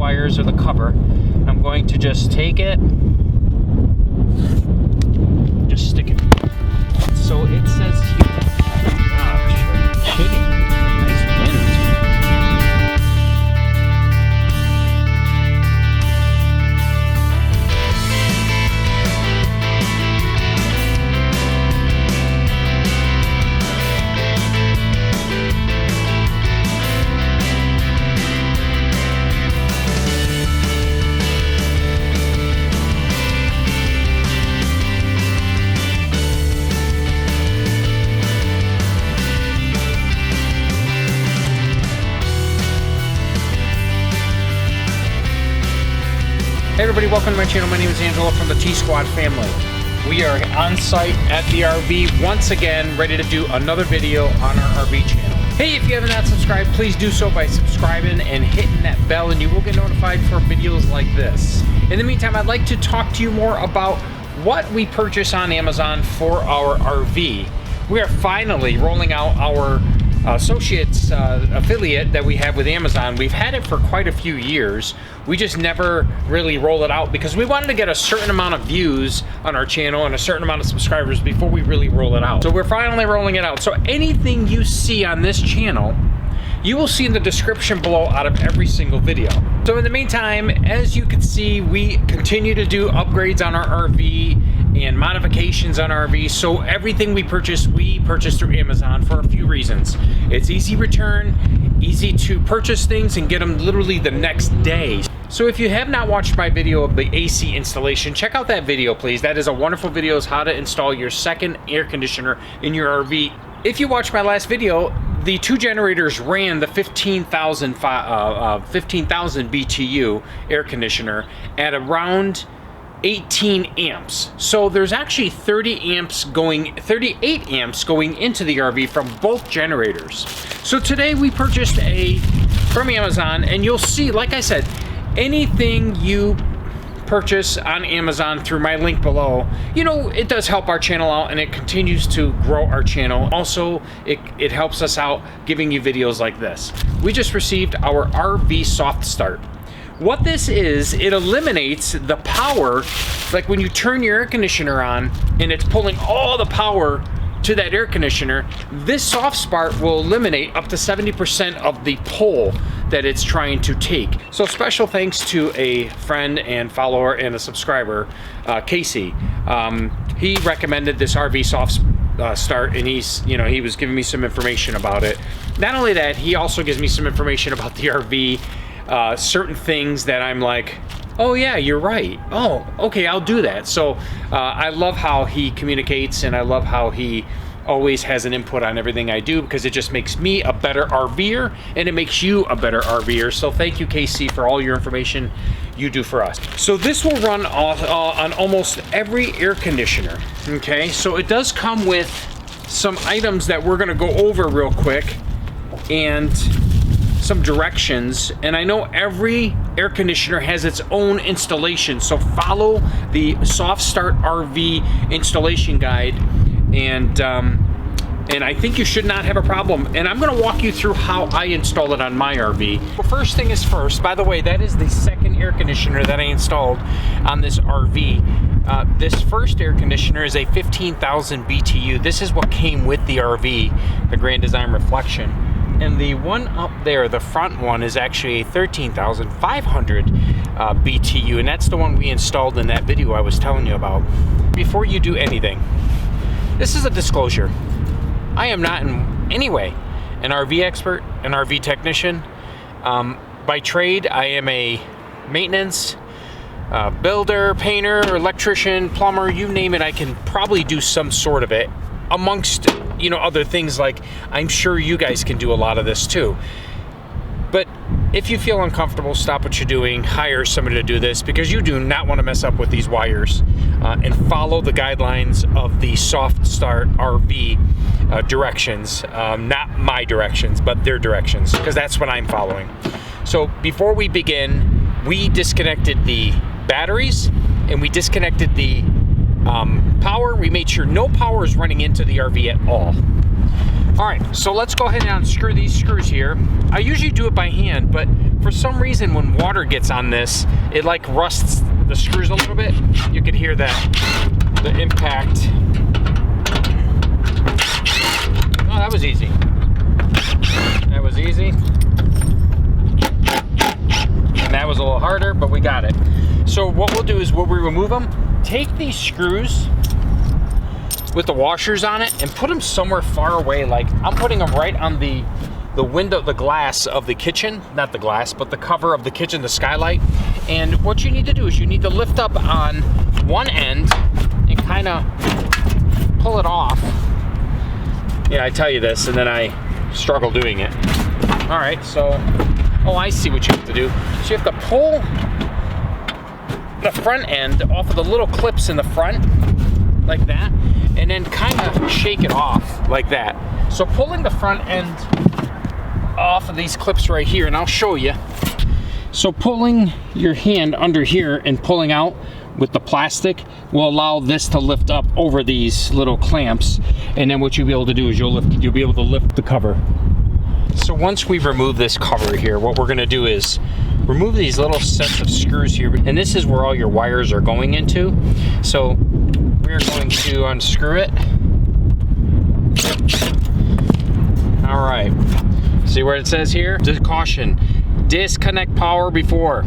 wires or the cover. I'm going to just take it, just stick it. So it says here, gosh, are you kidding? Nice wind. Hey everybody, welcome to my channel. My name is Angelo from the T-Squad family. We are on site at the RV once again, ready to do another video on our RV channel. Hey, if you haven't not subscribed, please do so by subscribing and hitting that bell, and you will get notified for videos like this. In the meantime, I'd like to talk to you more about what we purchase on Amazon for our RV. We are finally rolling out our associates affiliate that we have with Amazon. We've had it for quite a few years. We just never really roll it out because we wanted to get a certain amount of views on our channel and a certain amount of subscribers before we really roll it out. So we're finally rolling it out. So anything you see on this channel, you will see in the description below out of every single video. So in the meantime, as you can see, we continue to do upgrades on our RV and modifications on RVs. So everything we purchase through Amazon for a few reasons. It's easy return, easy to purchase things and get them literally the next day. So if you have not watched my video of the AC installation, check out that video, please. That is a wonderful video, is how to install your second air conditioner in your RV. If you watched my last video, the two generators ran the 15,000 BTU air conditioner at around 18 amps. So there's actually 38 amps going into the RV from both generators. So today we purchased from Amazon, and you'll see, like I said, anything you purchase on Amazon through my link below, you know, it does help our channel out and it continues to grow our channel. Also, it helps us out giving you videos like this. We just received our RV soft start. What this is, it eliminates the power, like when you turn your air conditioner on and it's pulling all the power to that air conditioner, this soft start will eliminate up to 70% of the pull that it's trying to take. So special thanks to a friend and follower and a subscriber, Casey. He recommended this RV soft start, and he was giving me some information about it. Not only that, he also gives me some information about the RV, certain things that I'm like, oh yeah, you're right. Oh, okay, I'll do that. So I love how he communicates, and I love how he always has an input on everything I do, because it just makes me a better RVer and it makes you a better RVer. So thank you, KC, for all your information you do for us. So this will run on almost every air conditioner. Okay, so it does come with some items that we're gonna go over real quick and some directions, and I know every air conditioner has its own installation, so follow the soft start RV installation guide, and I think you should not have a problem. And I'm going to walk you through how I install it on my RV. Well, first thing is first, by the way, that is the second air conditioner that I installed on this RV. This first air conditioner is a 15,000 BTU. This is what came with the RV, the Grand Design Reflection. And the one up there, the front one, is actually a 13,500 BTU, and that's the one we installed in that video I was telling you about. Before you do anything, this is a disclosure. I am not in any way an RV expert, an RV technician. By trade, I am a maintenance, builder, painter, electrician, plumber, you name it. I can probably do some sort of it, amongst other things. Like, I'm sure you guys can do a lot of this too. But if you feel uncomfortable, stop what you're doing, hire somebody to do this, because you do not want to mess up with these wires, and follow the guidelines of the soft start RV directions. Not my directions, but their directions, because that's what I'm following. So before we begin, we disconnected the batteries and we disconnected the power. We made sure no power is running into the RV at all. All right, so let's go ahead and unscrew these screws here. I usually do it by hand, but For some reason, when water gets on this, it like rusts the screws a little bit. You can hear that, the impact. Oh, that was easy. That was easy. And that was a little harder, but we got it. So what we'll do is when we remove them, take these screws with the washers on it and put them somewhere far away. Like I'm putting them right on the window, the glass of the kitchen, not the glass, but the cover of the kitchen, the skylight. And what you need to do is you need to lift up on one end and kind of pull it off. Yeah, I tell you this, and then I struggle doing it. All right, so, oh, I see what you have to do. So you have to pull the front end off of the little clips in the front, like that, and then kind of shake it off like that. So pulling the front end off of these clips right here, and I'll show you. So pulling your hand under here and pulling out with the plastic will allow this to lift up over these little clamps, and then what you'll be able to do is you'll be able to lift the cover. So once we've removed this cover here, what we're going to do is remove these little sets of screws here, and this is where all your wires are going into. So we're going to unscrew it. All right, see where it says here? Just caution, disconnect power before.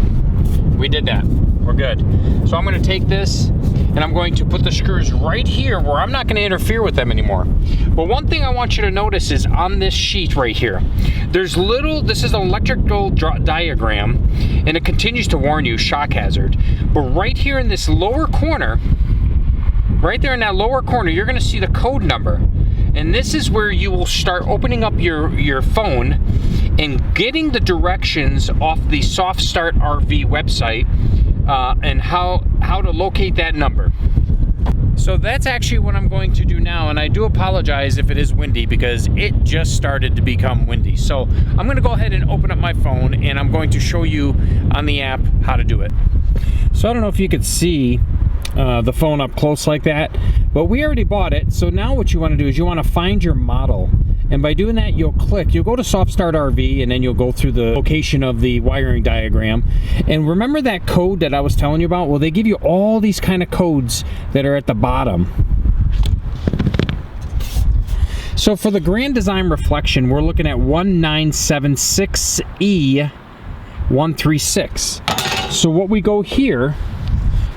We did that. We're good. So I'm going to take this and I'm going to put the screws right here where I'm not going to interfere with them anymore. But one thing I want you to notice is on this sheet right here, there's this is an electrical diagram, and it continues to warn you shock hazard. But right here in this lower corner, right there in that lower corner, you're going to see the code number. And this is where you will start opening up your phone and getting the directions off the Soft Start RV website and how to locate that number. So that's actually what I'm going to do now, and I do apologize if it is windy because it just started to become windy. So I'm going to go ahead and open up my phone, and I'm going to show you on the app how to do it. So I don't know if you could see the phone up close like that, but we already bought it. So now what you want to do is you want to find your model, and by doing that you'll go to Soft Start RV, and then you'll go through the location of the wiring diagram. And remember that code that I was telling you about? Well, they give you all these kind of codes that are at the bottom. So for the Grand Design Reflection, we're looking at 1976E136. So what we go here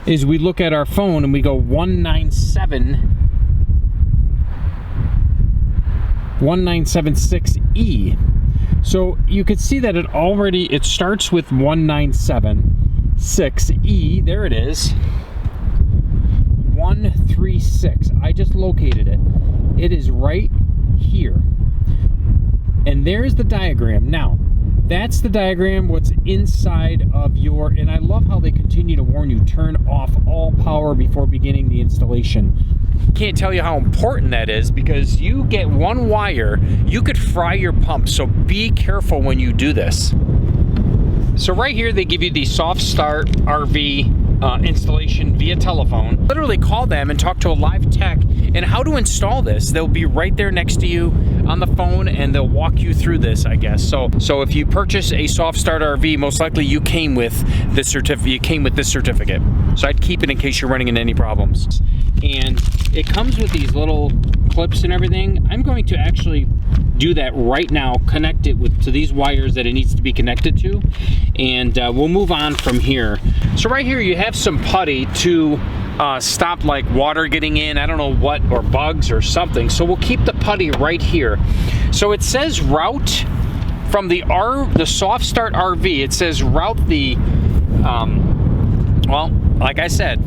is we look at our phone and we go 1976E. So you could see that it starts with 1976E. There it is. 136. I just located it. It is right here. And there's the diagram. Now, that's the diagram, what's inside of your, and I love how they continue to warn you, turn off all power before beginning the installation. Can't tell you how important that is, because you get one wire, you could fry your pump, so be careful when you do this. So right here they give you the Soft Start RV installation via telephone. Literally call them and talk to a live tech and how to install this. They'll be right there next to you on the phone, and they'll walk you through this, I guess. So if you purchase a Soft Start RV, most likely you came with this certificate. So I'd keep it in case you're running into any problems. And it comes with these little clips and everything. I'm going to actually do that right now, connect it to these wires that it needs to be connected to, and we'll move on from here. So right here you have some putty to stop like water getting in, I don't know what, or bugs or something. So we'll keep the putty right here. So it says route from the Soft Start RV, it says route the, well, like I said,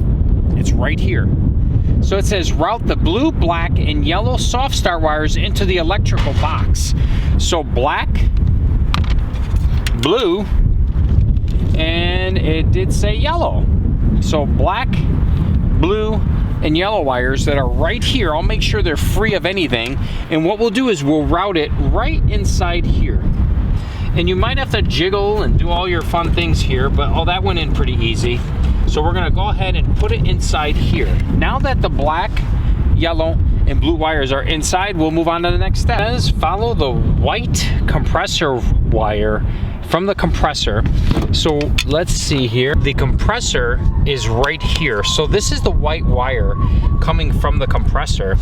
it's right here. So it says route the blue, black, and yellow Soft Start wires into the electrical box. So black, blue, and it did say yellow. So black, blue, and yellow wires that are right here. I'll make sure they're free of anything. And what we'll do is we'll route it right inside here. And you might have to jiggle and do all your fun things here, but that went in pretty easy. So we're gonna go ahead and put it inside here. Now that the black, yellow, and blue wires are inside, we'll move on to the next step. As follow the white compressor wire from the compressor. So let's see here. The compressor is right here. So this is the white wire coming from the compressor.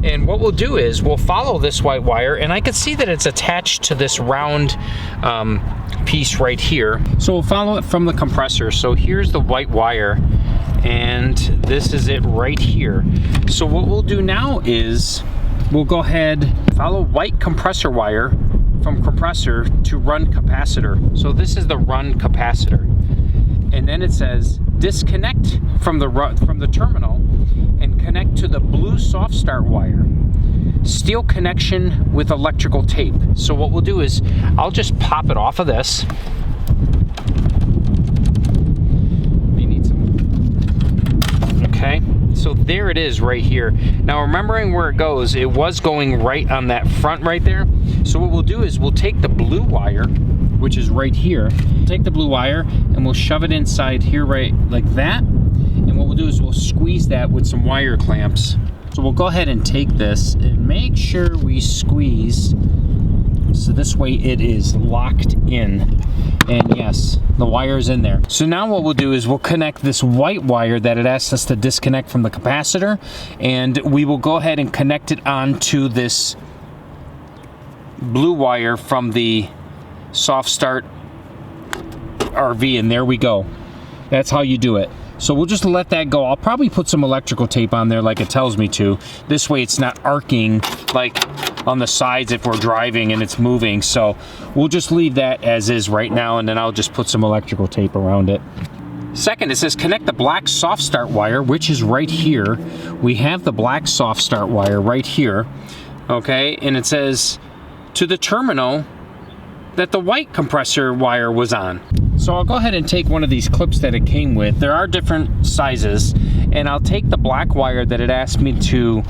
And what we'll do is we'll follow this white wire, and I can see that it's attached to this round piece right here. So we'll follow it from the compressor. So here's the white wire, and this is it right here. So what we'll do now is we'll go ahead, follow white compressor wire from compressor to run capacitor. So this is the run capacitor. And then it says disconnect from the terminal and connect to the blue soft start wire. Steel connection with electrical tape. So what we'll do is I'll just pop it off of this. You need some. Okay, so there it is right here. Now remembering where it goes, it was going right on that front right there. So what we'll do is we'll take the blue wire, which is right here, take the blue wire and we'll shove it inside here right like that. And what we'll do is we'll squeeze that with some wire clamps. So we'll go ahead and take this and make sure we squeeze so this way it is locked in. And yes, the wire is in there. So now what we'll do is we'll connect this white wire that it asks us to disconnect from the capacitor, and we will go ahead and connect it onto this blue wire from the soft start RV, and there we go. That's how you do it. So we'll just let that go. I'll probably put some electrical tape on there like it tells me to. This way it's not arcing like on the sides if we're driving and it's moving. So we'll just leave that as is right now, and then I'll just put some electrical tape around it. Second, it says connect the black soft start wire, which is right here. We have the black soft start wire right here. Okay, and it says to the terminal that the white compressor wire was on. So I'll go ahead and take one of these clips that it came with. There are different sizes, and I'll take the black wire that it asked me to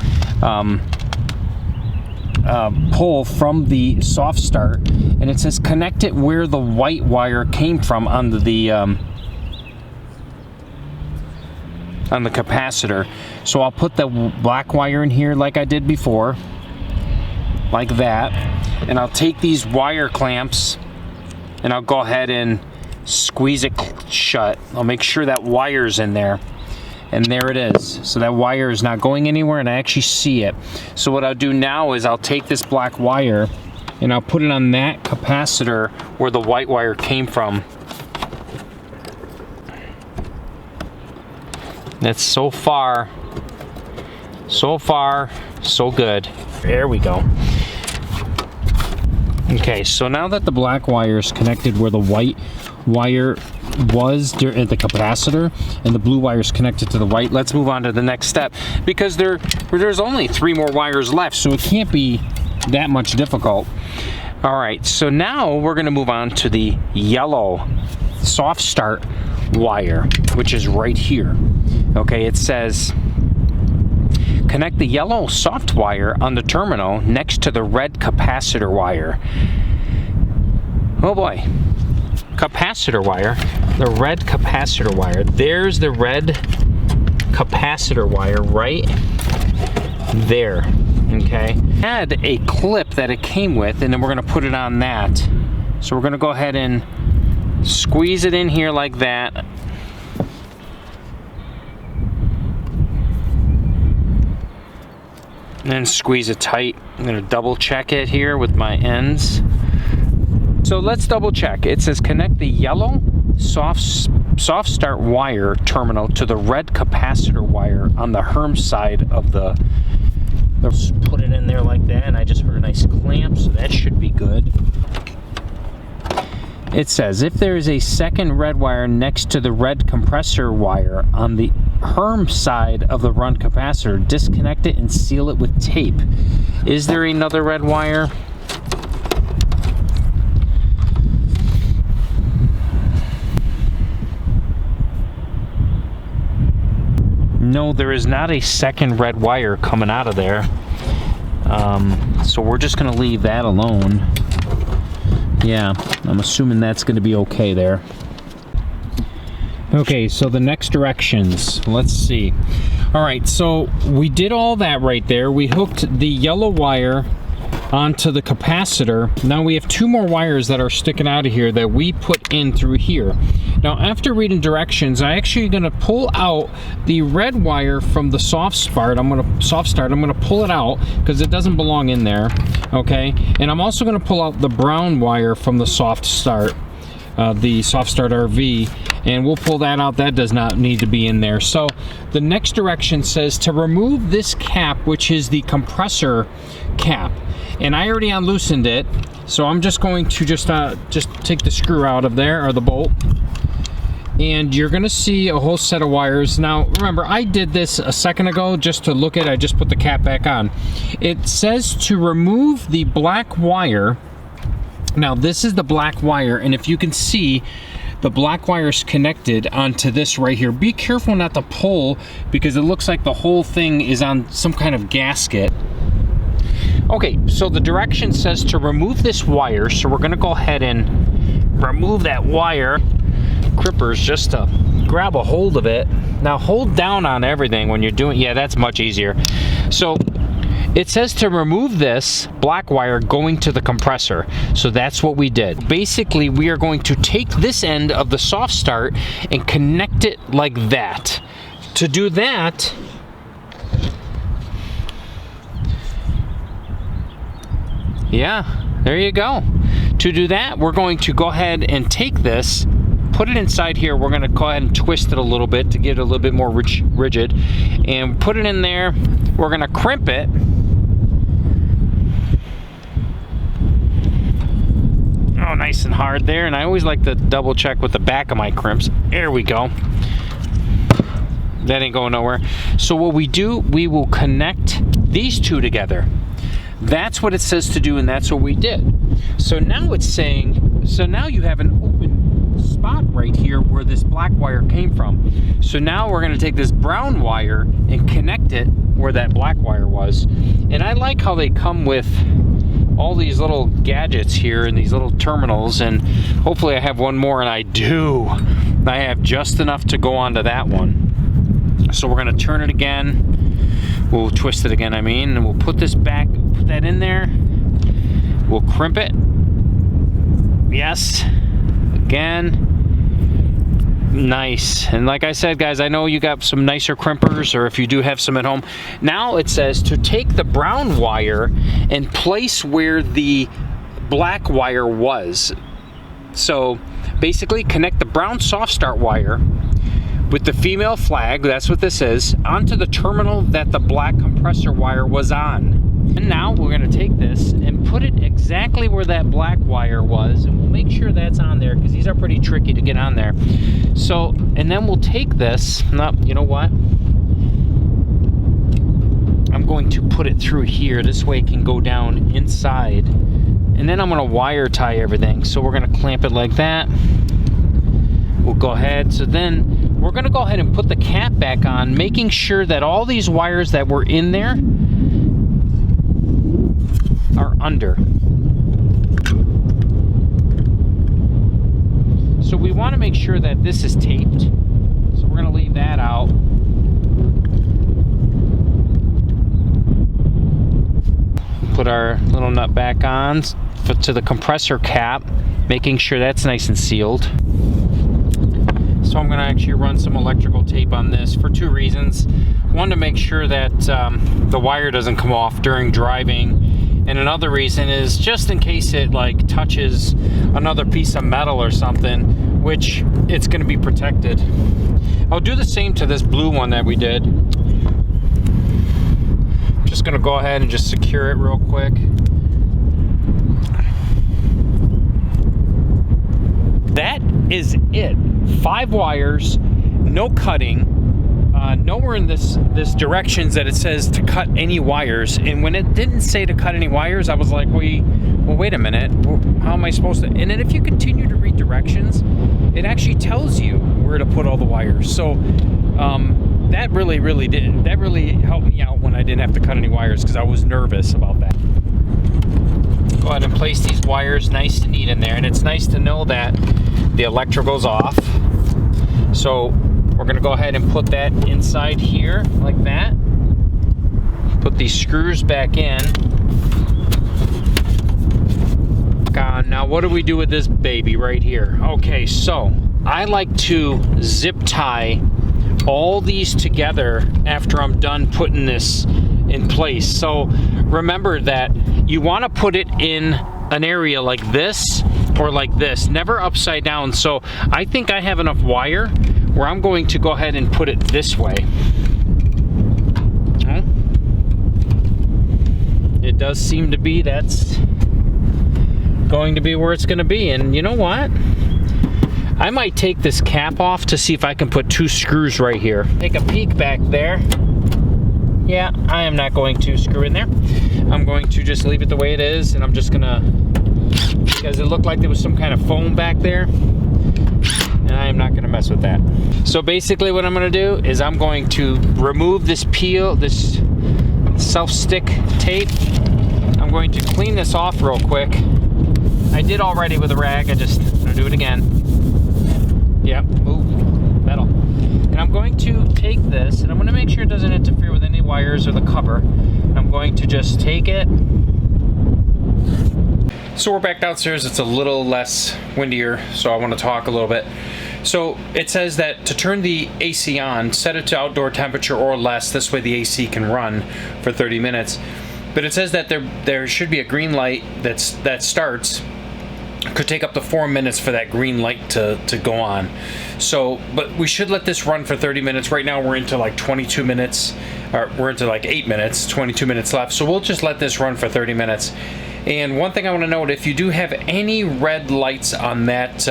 pull from the soft start, and it says connect it where the white wire came from on the capacitor. So I'll put the black wire in here like I did before, like that, and I'll take these wire clamps and I'll go ahead and squeeze it shut. I'll make sure that wire's in there, and there it is. So that wire is not going anywhere, and I actually see it. So what I'll do now is I'll take this black wire and I'll put it on that capacitor where the white wire came from. That's so far so good. There we go. Okay, so now that the black wire is connected where the white wire was at the capacitor and the blue wire is connected to the white, let's move on to the next step, because there's only 3 more wires left, so it can't be that much difficult. All right, so now we're going to move on to the yellow soft start wire, which is right here. Okay, it says connect the yellow soft wire on the terminal next to the red capacitor wire. Oh boy, capacitor wire, the red capacitor wire. There's the red capacitor wire right there, okay? Add a clip that it came with, and then we're gonna put it on that. So we're gonna go ahead and squeeze it in here like that. And then squeeze it tight. I'm gonna double check it here with my ends. So let's double check. It says connect the yellow soft start wire terminal to the red capacitor wire on the Herm side of the put it in there like that, and I just heard a nice clamp, so that should be good. It says if there is a second red wire next to the red compressor wire on the Herm side of the run capacitor, disconnect it and seal it with tape. Is there another red wire? No, there is not a second red wire coming out of there. So we're just gonna leave that alone. Yeah, I'm assuming that's gonna be okay there. Okay, so the next directions, let's see. All right, so we did all that right there. We hooked the yellow wire onto the capacitor. Now we have 2 more wires that are sticking out of here that we put in through here. Now after reading directions, I'm actually gonna pull out the red wire from the soft start. I'm gonna pull it out because it doesn't belong in there, okay? And I'm also gonna pull out the brown wire from the soft start RV, and we'll pull that out. That does not need to be in there. So the next direction says to remove this cap, which is the compressor cap. And I already unloosened it, so I'm just going to just take the screw out of there, or the bolt, and you're gonna see a whole set of wires. Now remember, I did this a second ago just to look at it. I just put the cap back on. It says to remove the black wire. Now this is the black wire, and if you can see, the black wire is connected onto this right here. Be careful not to pull, because it looks like the whole thing is on some kind of gasket. Okay, so the direction says to remove this wire, so we're gonna go ahead and remove that wire. Crippers, just to grab a hold of it. Now hold down on everything when you're doing, yeah, that's much easier. So it says to remove this black wire going to the compressor. So that's what we did. Basically, we are going to take this end of the soft start and connect it like that. To do that, yeah, there you go. To do that, we're going to go ahead and take this, put it inside here. We're gonna go ahead and twist it a little bit to get it a little bit more rigid, and put it in there. We're gonna crimp it. Oh, nice and hard there. And I always like to double check with the back of my crimps. There we go. That ain't going nowhere. So what we do, we will connect these 2 together. That's what it says to do, and that's what we did. So now it's saying, so now you have an open spot right here where this black wire came from. So now we're gonna take this brown wire and connect it where that black wire was. And I like how they come with all these little gadgets here and these little terminals, and hopefully I have one more, and I do. I have just enough to go onto that one. So we're gonna turn it again. We'll twist it again, and we'll put this back, put that in there. We'll crimp it. Yes, again. Nice. And like I said, guys, I know you got some nicer crimpers, or if you do have some at home. Now it says to take the brown wire and place where the black wire was. So basically connect the brown soft start wire with the female flag, that's what this is, onto the terminal that the black compressor wire was on. And now we're gonna take this and put it exactly where that black wire was, and we'll make sure that's on there, because these are pretty tricky to get on there. So, and then we'll take this, you know what? I'm going to put it through here, this way it can go down inside. And then I'm gonna wire tie everything. So we're gonna clamp it like that. We'll go ahead, so then we're gonna go ahead and put the cap back on, making sure that all these wires that were in there are under. So we want to make sure that this is taped. So we're going to leave that out. Put our little nut back on to the compressor cap, making sure that's nice and sealed. So I'm going to actually run some electrical tape on this for 2 reasons. One, to make sure that the wire doesn't come off during driving. And another reason is just in case it like touches another piece of metal or something, which it's going to be protected. I'll do the same to this blue one that we did. Just going to go ahead and just secure it real quick. That is it. 5 wires, no cutting. Nowhere in this directions that it says to cut any wires, and when it didn't say to cut any wires, I was like, well, wait a minute, how am I supposed to? And then if you continue to read directions, it actually tells you where to put all the wires. So that really helped me out when I didn't have to cut any wires, because I was nervous about that. Go ahead and place these wires nice and neat in there, and it's nice to know that the electrical's off. So We're gonna go ahead and put that inside here like that. Put these screws back in. Now what do we do with this baby right here? Okay, so I like to zip tie all these together after I'm done putting this in place. So remember that you want to put it in an area like this or like this, never upside down. So I think I have enough wire where I'm going to go ahead and put it this way. It does seem to be that's going to be where it's going to be. And you know what? I might take this cap off to see if I can put 2 screws right here. Take a peek back there. Yeah, I am not going to screw in there. I'm going to just leave it the way it is, and I'm just gonna, because it looked like there was some kind of foam back there, and I am not gonna mess with that. So basically what I'm gonna do is I'm going to remove this peel, this self-stick tape. I'm going to clean this off real quick. I did already with a rag, I'm gonna do it again. Yep, ooh, metal. And I'm going to take this, and I'm going to make sure it doesn't interfere with any wires or the cover. I'm going to just take it. So we're back downstairs. It's a little less windier, so I want to talk a little bit. So it says that to turn the AC on, set it to outdoor temperature or less. This way the AC can run for 30 minutes. But it says that there should be a green light that starts. Could take up to 4 minutes for that green light to go on. So, but we should let this run for 30 minutes. Right now we're into like 22 minutes, or we're into like 8 minutes, 22 minutes left. So we'll just let this run for 30 minutes. And one thing I want to note, if you do have any red lights on that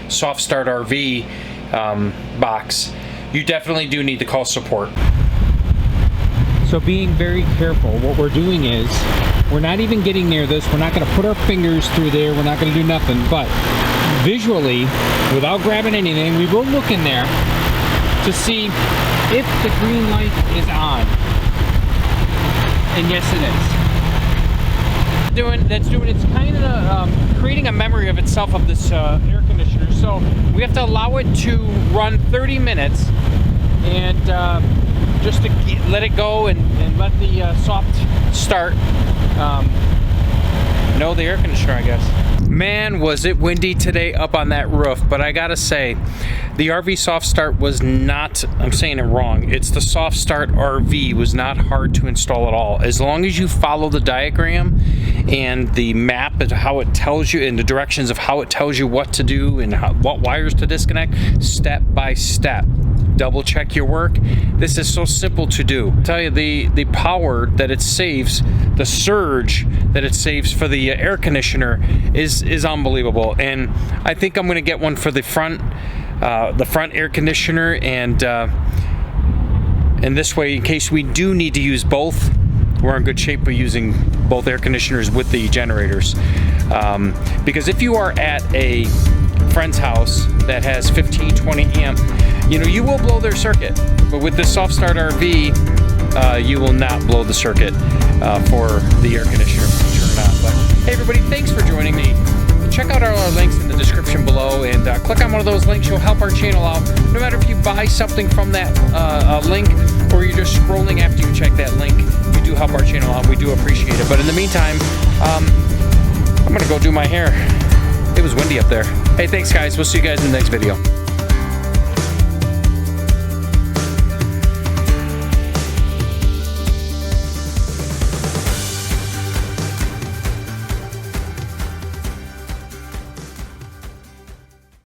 Soft Start RV box, you definitely do need to call support. So being very careful, what we're doing is, we're not even getting near this. We're not going to put our fingers through there. We're not going to do nothing. But visually, without grabbing anything, we will look in there to see if the green light is on. And yes, it is. It's kind of creating a memory of itself of this air conditioner. So we have to allow it to run 30 minutes and just to let it go and let the soft start know the air conditioner, I guess. Man, was it windy today up on that roof, but I gotta say, the RV Soft Start was not, I'm saying it wrong, it's the Soft Start RV was not hard to install at all. As long as you follow the diagram and the map of how it tells you, and the directions of how it tells you what to do and what wires to disconnect, step by step. Double check your work. This is so simple to do. I'll tell you, the power that it saves, the surge that it saves for the air conditioner is unbelievable. And I think I'm going to get one for the front air conditioner, and this way, in case we do need to use both, we're in good shape for using both air conditioners with the generators. Because if you are at a friend's house that has 15-20 amp, you will blow their circuit, but with this Soft Start RV, you will not blow the circuit for the air conditioner. Turn it on. But hey, everybody, thanks for joining me. Check out all our links in the description below, and click on one of those links. You'll help our channel out. No matter if you buy something from that link, or you're just scrolling after you check that link, you do help our channel out. We do appreciate it. But in the meantime, I'm gonna go do my hair. It was windy up there. Hey, thanks guys. We'll see you guys in the next video.